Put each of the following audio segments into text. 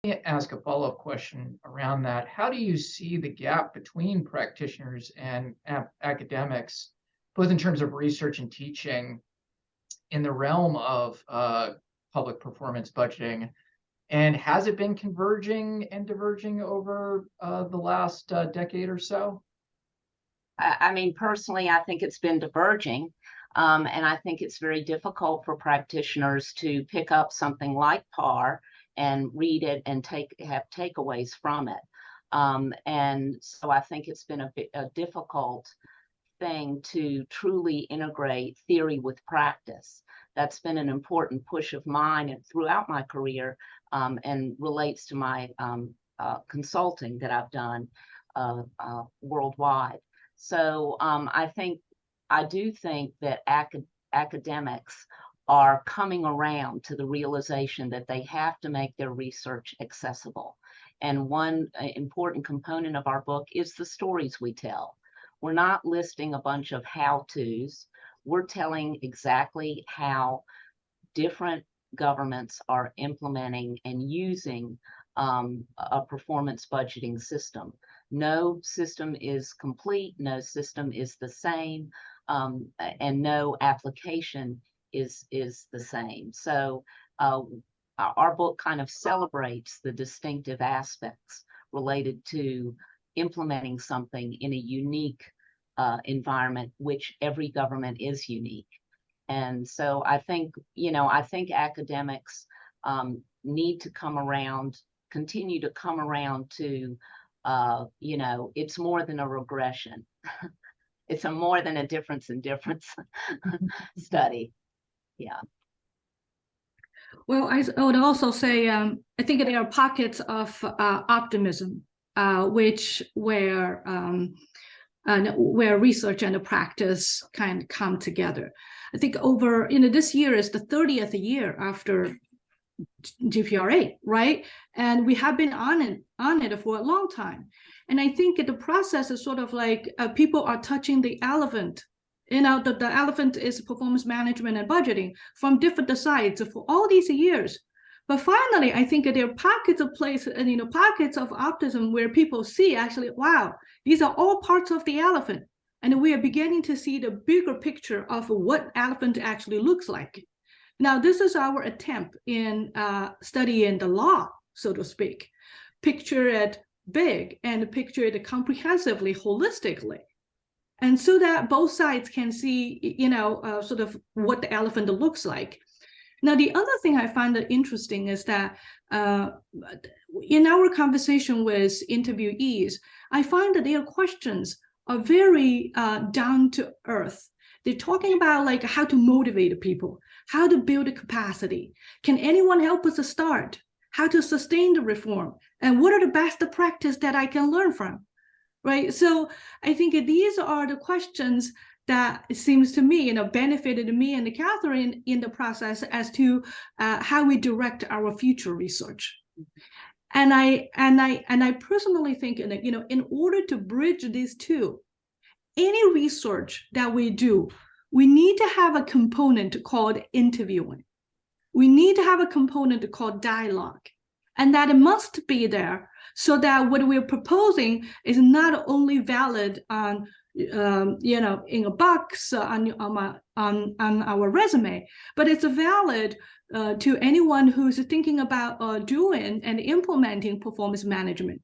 me ask a follow-up question around that. How do you see the gap between practitioners and academics, both in terms of research and teaching, in the realm of public performance budgeting? And has it been converging and diverging over the last decade or so? I mean, personally, I think it's been diverging. And I think it's very difficult for practitioners to pick up something like PAR and read it and have takeaways from it. And so I think it's been a difficult thing to truly integrate theory with practice. That's been an important push of mine and throughout my career, and relates to my consulting that I've done worldwide. So I do think that academics are coming around to the realization that they have to make their research accessible. And one important component of our book is the stories we tell. We're not listing a bunch of how-tos. We're telling exactly how different governments are implementing and using a performance budgeting system. No system is complete, no system is the same, and no application is the same. So our book kind of celebrates the distinctive aspects related to implementing something in a unique environment, which every government is unique. And so I think academics need to come around, continue to come around to, it's more than a regression. It's more than a difference in difference study. Yeah. Well, I would also say, I think there are pockets of optimism, where research and the practice kind of come together. I think this year is the 30th year after GPRA, right? And we have been on it for a long time. And I think the process is sort of like people are touching the elephant. The elephant is performance management and budgeting from different sides for all these years. But finally, I think there are pockets of place and pockets of optimism where people see actually, wow, these are all parts of the elephant. And we are beginning to see the bigger picture of what elephant actually looks like. Now, this is our attempt in studying the law, so to speak. Picture it big and picture it comprehensively, holistically. And so that both sides can see, sort of what the elephant looks like. Now, the other thing I find interesting is that in our conversation with interviewees, I find that their questions are very down to earth. They're talking about like how to motivate people, how to build a capacity. Can anyone help us to start? How to sustain the reform? And what are the best practice that I can learn from? Right. So I think these are the questions that it seems to me, benefited me and Katherine in the process as to how we direct our future research. And I personally think, in order to bridge these two, any research that we do, we need to have a component called interviewing. We need to have a component called dialogue, and that it must be there so that what we're proposing is not only valid on, in a box on our resume, but it's valid to anyone who's thinking about doing and implementing performance management.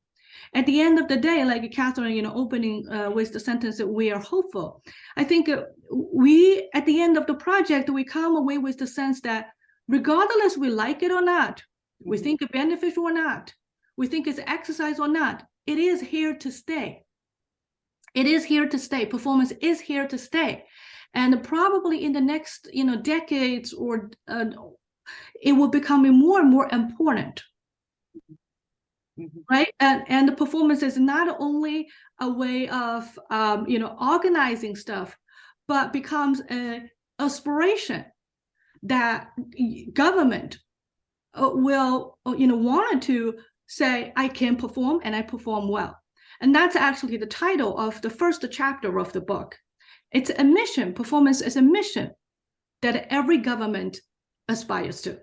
At the end of the day, like Katherine, opening with the sentence that we are hopeful. I think we, at the end of the project, we come away with the sense that regardless we like it or not, we think it's beneficial or not, we think it's exercise or not, it is here to stay. It is here to stay. Performance is here to stay. And probably in the next, decades, or it will become more and more important. Right. And the performance is not only a way of, organizing stuff, but becomes an aspiration that government will, wanted to say, I can perform and I perform well. And that's actually the title of the first chapter of the book. It's a mission. Performance is a mission that every government aspires to.